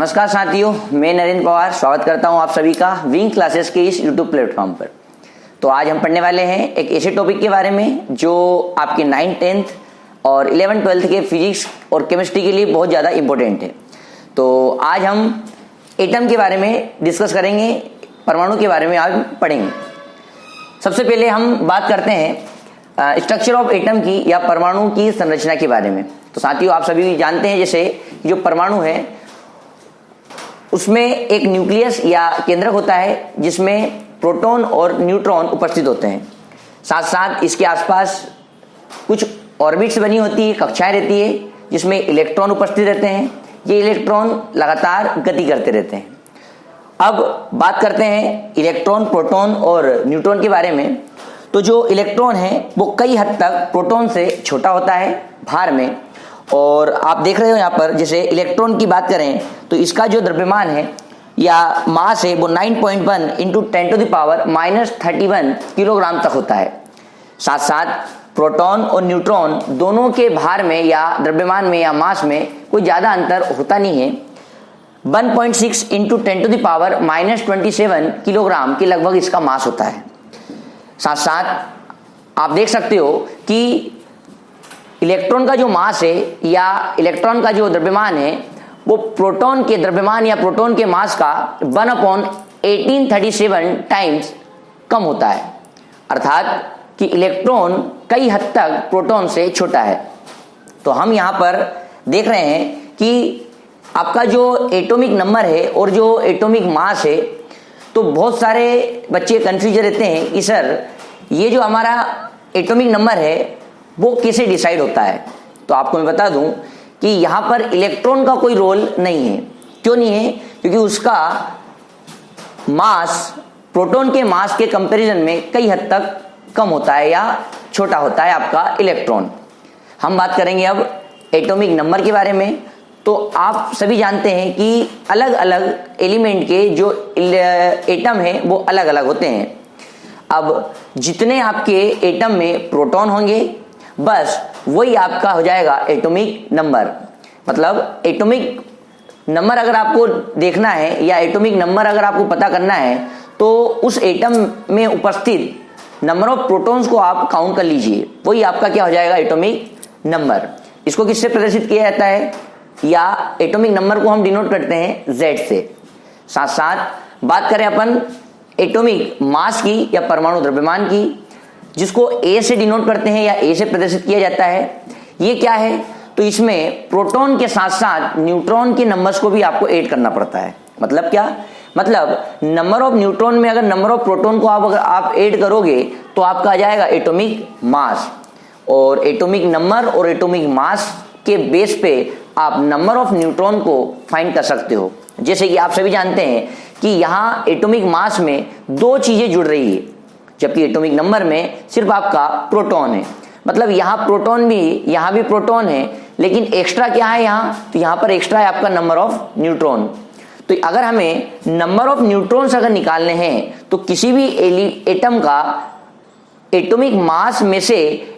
नमस्कार साथियों, मैं नरेंद्र पवार स्वागत करता हूं आप सभी का विंग क्लासेस के इस यूट्यूब प्लेटफॉर्म पर। तो आज हम पढ़ने वाले हैं एक ऐसे टॉपिक के बारे में जो आपके 9th 10th और 11th 12th के फिजिक्स और केमिस्ट्री के लिए बहुत ज़्यादा इंपॉर्टेंट है। तो आज हम एटम के बारे में डिस्कस करेंगे, परमाणु के बारे में आज पढ़ेंगे। सबसे पहले हम बात करते हैं स्ट्रक्चर ऑफ एटम की या परमाणु की संरचना के बारे में। तो साथियों, आप सभी जानते हैं जैसे जो परमाणु है उसमें एक न्यूक्लियस या केंद्रक होता है जिसमें प्रोटॉन और न्यूट्रॉन उपस्थित होते हैं। साथ साथ इसके आसपास कुछ ऑर्बिट्स बनी होती है, कक्षाएं रहती है जिसमें इलेक्ट्रॉन उपस्थित रहते हैं। ये इलेक्ट्रॉन लगातार गति करते रहते हैं। अब बात करते हैं इलेक्ट्रॉन, प्रोटॉन और न्यूट्रॉन के बारे में। तो जो इलेक्ट्रॉन है वो कई हद तक प्रोटॉन से छोटा होता है भार में, और आप देख रहे हो यहाँ पर जैसे इलेक्ट्रॉन की बात करें तो इसका जो द्रव्यमान है या मास है वो 9.1 इंटू 10⁻⁻31 किलोग्राम तक होता है। साथ साथ प्रोटॉन और न्यूट्रॉन दोनों के भार में या द्रव्यमान में या मास में कोई ज़्यादा अंतर होता नहीं है। 1.6 इंटू 10⁻⁻27 किलोग्राम के लगभग इसका मास होता है। साथ साथ आप देख सकते हो कि इलेक्ट्रॉन का जो मास है या इलेक्ट्रॉन का जो द्रव्यमान है वो प्रोटॉन के द्रव्यमान या प्रोटॉन के मास का 1/1837 टाइम्स कम होता है। अर्थात कि इलेक्ट्रॉन कई हद तक प्रोटॉन से छोटा है। तो हम यहाँ पर देख रहे हैं कि आपका जो एटॉमिक नंबर है और जो एटॉमिक मास है, तो बहुत सारे बच्चे कंफ्यूज रहते हैं कि सर ये जो हमारा एटॉमिक नंबर है वो कैसे डिसाइड होता है। तो आपको मैं बता दूं कि यहाँ पर इलेक्ट्रॉन का कोई रोल नहीं है। क्यों नहीं है? क्योंकि उसका मास प्रोटॉन के मास के कंपैरिजन में कई हद तक कम होता है या छोटा होता है आपका इलेक्ट्रॉन। हम बात करेंगे अब एटॉमिक नंबर के बारे में। तो आप सभी जानते हैं कि अलग अलग एलिमेंट के जो एटम है वो अलग अलग होते हैं। अब जितने आपके एटम में प्रोटॉन होंगे बस वही आपका हो जाएगा एटॉमिक नंबर। मतलब एटॉमिक नंबर अगर आपको देखना है या एटॉमिक नंबर अगर आपको पता करना है तो उस एटम में उपस्थित नंबर ऑफ प्रोटॉन्स को आप काउंट कर लीजिए, वही आपका क्या हो जाएगा एटॉमिक नंबर। इसको किससे प्रदर्शित किया जाता है? या एटॉमिक नंबर को हम डिनोट करते हैं Z से। साथ साथ बात करें अपन एटॉमिक मास की या परमाणु द्रव्यमान की, जिसको A से डिनोट करते हैं या A से प्रदर्शित किया जाता है। ये क्या है? तो इसमें प्रोटॉन के साथ साथ न्यूट्रॉन के नंबर्स को भी आपको ऐड करना पड़ता है। मतलब क्या? मतलब नंबर ऑफ न्यूट्रॉन में अगर नंबर ऑफ प्रोटॉन को अगर आप ऐड करोगे तो आपका आ जाएगा एटॉमिक मास। और एटॉमिक नंबर और एटॉमिक मास के बेस पे आप नंबर ऑफ न्यूट्रॉन को फाइंड कर सकते हो। जैसे कि आप सभी जानते हैं कि यहाँ एटॉमिक मास में दो चीजें जुड़ रही है, जबकि एटॉमिक नंबर में सिर्फ आपका प्रोटॉन है। मतलब यहाँ प्रोटॉन भी, यहाँ भी प्रोटॉन है, लेकिन एक्स्ट्रा क्या है यहाँ? तो यहाँ पर एक्स्ट्रा है आपका नंबर ऑफ न्यूट्रॉन। तो अगर हमें नंबर ऑफ न्यूट्रॉन्स अगर निकालने हैं तो किसी भी एटम का एटॉमिक मास में से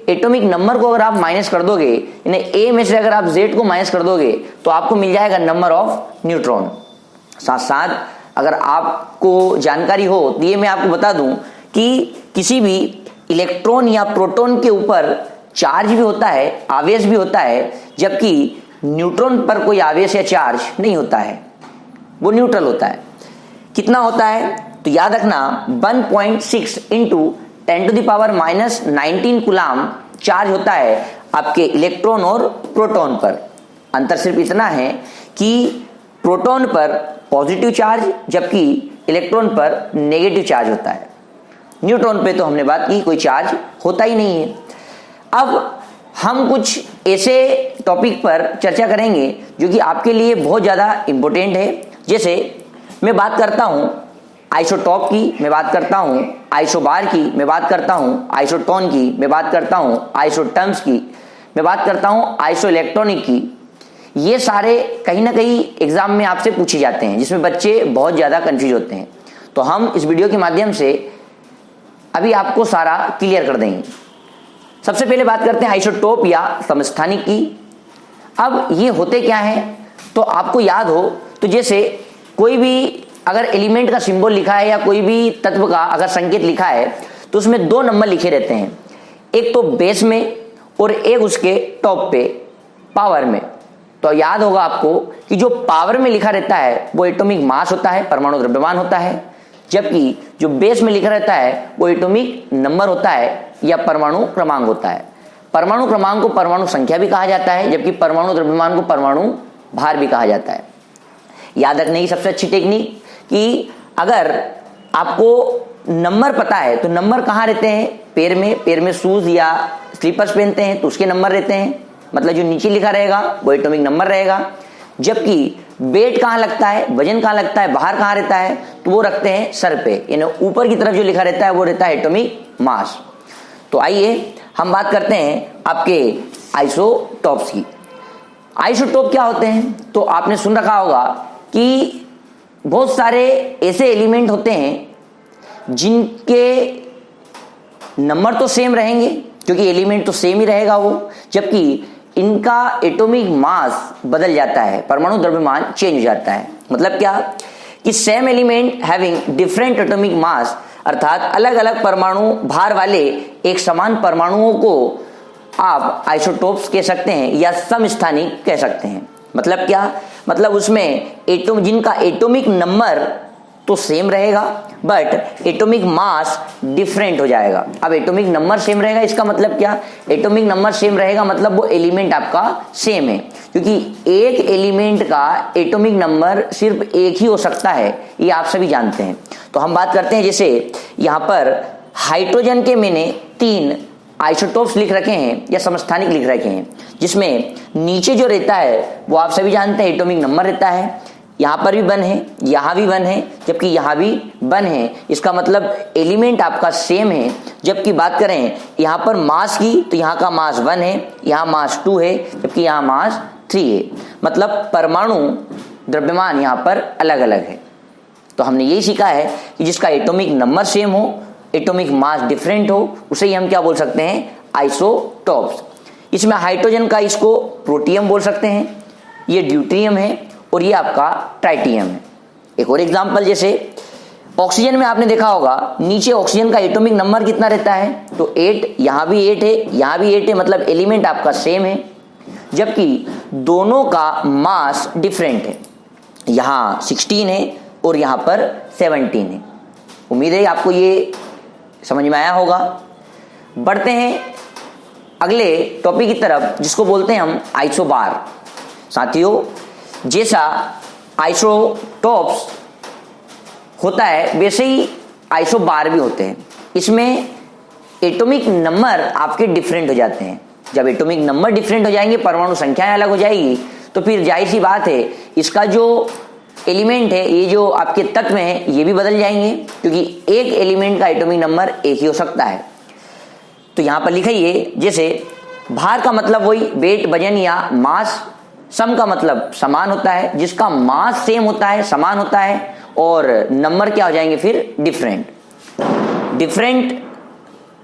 एटॉमिक नंबर को अगर आप माइनस कर दोगे, यानी ए में से अगर आप जेड को माइनस कर दोगे तो आपको मिल जाएगा नंबर ऑफ न्यूट्रॉन। साथ साथ अगर आपको जानकारी हो तो ये मैं आपको बता दूं कि किसी भी इलेक्ट्रॉन या प्रोटॉन के ऊपर चार्ज भी होता है, आवेश भी होता है, जबकि न्यूट्रॉन पर कोई आवेश या चार्ज नहीं होता है, वो न्यूट्रल होता है। कितना होता है? तो याद रखना 1.6 इंटू 10⁻⁻19 कूलाम चार्ज होता है आपके इलेक्ट्रॉन और प्रोटॉन पर। अंतर सिर्फ इतना है कि प्रोटॉन पर पॉजिटिव चार्ज जबकि इलेक्ट्रॉन पर नेगेटिव चार्ज होता है। न्यूट्रॉन पे तो हमने बात की कोई चार्ज होता ही नहीं है। अब हम कुछ ऐसे टॉपिक पर चर्चा करेंगे जो कि आपके लिए बहुत ज़्यादा इम्पोर्टेंट है। जैसे मैं बात करता हूँ आइसोटॉप की, मैं बात करता हूँ आइसोबार की, मैं बात करता हूँ आइसोटोन की, मैं बात करता हूँ आइसोटर्म्स की, मैं बात करता हूँ आइसोइलेक्ट्रॉनिक की। ये सारे कहीं ना कहीं एग्जाम में आपसे पूछे जाते हैं, जिसमें बच्चे बहुत ज़्यादा कंफ्यूज होते हैं। तो हम इस वीडियो के माध्यम से अभी आपको सारा क्लियर कर देंगे। सबसे पहले बात करते हैं आइसोटोप या समस्थानिक की। अब ये होते क्या है? तो आपको याद हो तो जैसे कोई भी अगर एलिमेंट का सिंबल लिखा है या कोई भी तत्व का अगर संकेत लिखा है तो उसमें दो नंबर लिखे रहते हैं, एक तो बेस में और एक उसके टॉप पे पावर में। तो याद होगा आपको कि जो पावर में लिखा रहता है वो एटॉमिक मास होता है, परमाणु द्रव्यमान होता है, जबकि जो बेस में लिखा रहता है वो एटॉमिक नंबर होता है या परमाणु क्रमांक होता है। परमाणु क्रमांक को परमाणु संख्या भी कहा जाता है, जबकि परमाणु द्रव्यमान को परमाणु भार भी कहा जाता है। याद रखने की सबसे अच्छी टेक्निक कि अगर आपको नंबर पता है तो नंबर कहाँ रहते हैं, पैर में शूज या स्लीपर्स पहनते हैं तो उसके नंबर रहते हैं, मतलब जो नीचे लिखा रहेगा वो एटॉमिक नंबर रहेगा। जबकि वेट कहाँ लगता है, वजन कहाँ लगता है, बाहर कहाँ रहता है, तो वो रखते हैं सर पे, यानी ऊपर की तरफ जो लिखा रहता है वो रहता है एटॉमिक मास। तो आइए हम बात करते हैं आपके आइसोटॉप्स की। आइसोटोप क्या होते हैं, तो आपने सुन रखा होगा कि बहुत सारे ऐसे एलिमेंट होते हैं जिनके नंबर तो सेम रहेंगे क्योंकि एलिमेंट तो सेम ही रहेगा वो, जबकि इनका एटॉमिक मास बदल जाता है, परमाणु द्रव्यमान चेंज हो जाता है। मतलब क्या कि same element having different atomic mass, अर्थात अलग अलग परमाणु भार वाले एक समान परमाणुओं को आप आइसोटोप्स कह सकते हैं या समस्थानिक कह सकते हैं। मतलब क्या, मतलब उसमें जिनका एटॉमिक नंबर तो सेम रहेगा बट एटॉमिक मास डिफरेंट हो जाएगा। अब एटॉमिक नंबर सेम रहेगा इसका मतलब क्या, एटॉमिक नंबर सेम रहेगा मतलब वो एलिमेंट आपका सेम है, क्योंकि एक एलिमेंट का एटॉमिक नंबर सिर्फ एक ही हो सकता है, ये आप सभी जानते हैं। तो हम बात करते हैं, जैसे यहाँ पर हाइड्रोजन के मैंने 3 आइसोटोप्स लिख रखे हैं या समस्थानिक लिख रखे हैं, जिसमें नीचे जो रहता है वो आप सभी जानते हैं एटॉमिक नंबर रहता है, यहाँ पर भी 1 है, यहाँ भी 1 है, जबकि यहाँ भी 1 है। इसका मतलब एलिमेंट आपका सेम है। जबकि बात करें यहाँ पर मास की तो यहाँ का मास 1 है, यहाँ मास 2 है, जबकि यहाँ मास 3 है। मतलब परमाणु द्रव्यमान यहाँ पर अलग अलग है। तो हमने यही सीखा है कि जिसका एटॉमिक नंबर सेम हो, एटॉमिक मास डिफरेंट हो, उसे ही हम क्या बोल सकते हैं, आइसोटोप्स। इसमें हाइड्रोजन का इसको प्रोटियम बोल सकते हैं, ये ड्यूटेरियम है और ये आपका ट्राइटियम है। एक और एग्जांपल, जैसे ऑक्सीजन में आपने देखा होगा नीचे ऑक्सीजन का एटॉमिक नंबर कितना रहता है, तो 8, यहाँ भी 8 है, यहाँ भी 8 है, मतलब एलिमेंट आपका सेम है, जबकि दोनों का मास डिफरेंट है। यहाँ 16 है और यहाँ पर 17 है। उम्मीद है आपको ये समझ में आया होगा। बढ़ते हैं अगले टॉपिक की तरफ, जिसको बोलते हैं हम आइसोबार। साथियों, जैसा आइसोटोप्स होता है वैसे ही आइसोबार भी होते हैं। इसमें एटॉमिक नंबर आपके डिफरेंट हो जाते हैं। जब एटॉमिक नंबर डिफरेंट हो जाएंगे, परमाणु संख्याएं अलग हो जाएगी, तो फिर जाहिर सी बात है इसका जो एलिमेंट है, ये जो आपके तत्व हैं, ये भी बदल जाएंगे, क्योंकि एक एलिमेंट का एटॉमिक नंबर एक ही हो सकता है। तो यहां पर लिखिए, जैसे भार का मतलब वही वेट, वजन या मास, सम का मतलब समान होता है, जिसका मास सेम होता है, समान होता है, और नंबर क्या हो जाएंगे फिर, different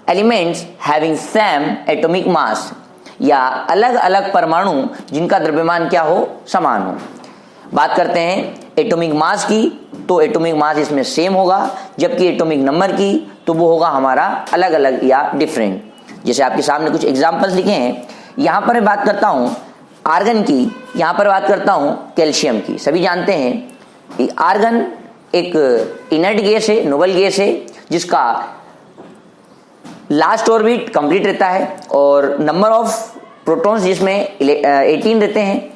elements having same atomic mass, या अलग अलग परमाणु जिनका द्रव्यमान क्या हो, समान हो। बात करते हैं एटॉमिक मास की, तो एटॉमिक मास इसमें सेम होगा, जबकि एटॉमिक नंबर की तो वो होगा हमारा अलग अलग या डिफरेंट। जैसे आपके सामने कुछ एग्जांपल्स लिखे हैं, यहां पर मैं बात करता हूं आर्गन की, यहां पर बात करता हूं कैल्शियम की। सभी जानते हैं कि आर्गन एक इनर्ट गैस है, नोबल गैस है, जिसका लास्ट ऑर्बिट कंप्लीट रहता है और नंबर ऑफ प्रोटॉन्स जिसमें 18 रहते हैं।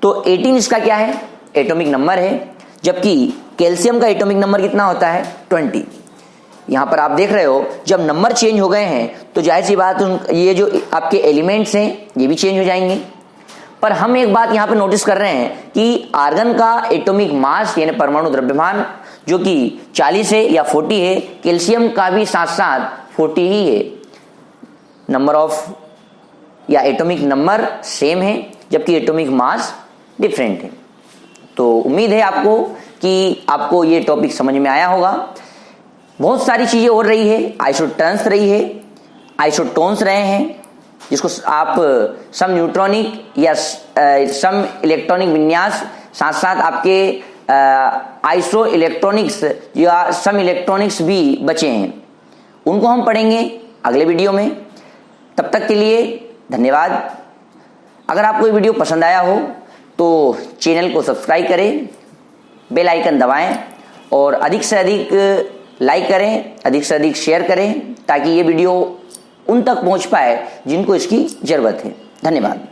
तो 18 इसका क्या है, एटॉमिक नंबर है, जबकि कैल्शियम का एटॉमिक नंबर कितना होता है, 20। यहां पर आप देख रहे हो जब नंबर चेंज हो गए हैं तो जाहिर सी बात ये जो आपके एलिमेंट्स हैं ये भी चेंज हो जाएंगे। पर हम एक बात यहां पर नोटिस कर रहे हैं कि आर्गन का एटॉमिक मास यानी परमाणु द्रव्यमान जो कि 40 है या 40 है, कैल्शियम का भी साथ साथ 40 ही है। नंबर ऑफ या एटॉमिक नंबर सेम है, जबकि एटॉमिक मास डिफरेंट है। तो उम्मीद है आपको कि आपको ये टॉपिक समझ में आया होगा। बहुत सारी चीजें और रही है, आइसोटर्न्स रही है, आइसोटोन्स रहे हैं, जिसको आप सम न्यूट्रॉनिक या सम इलेक्ट्रॉनिक विन्यास, साथ साथ आपके आइसो इलेक्ट्रॉनिक्स या सम इलेक्ट्रॉनिक्स भी बचे हैं, उनको हम पढ़ेंगे अगले वीडियो में। तब तक के लिए धन्यवाद। अगर आपको ये वीडियो पसंद आया हो तो चैनल को सब्सक्राइब करें, बेल आइकन दबाएं और अधिक से अधिक लाइक करें, अधिक से अधिक शेयर करें, ताकि ये वीडियो उन तक पहुंच पाए जिनको इसकी ज़रूरत है। धन्यवाद।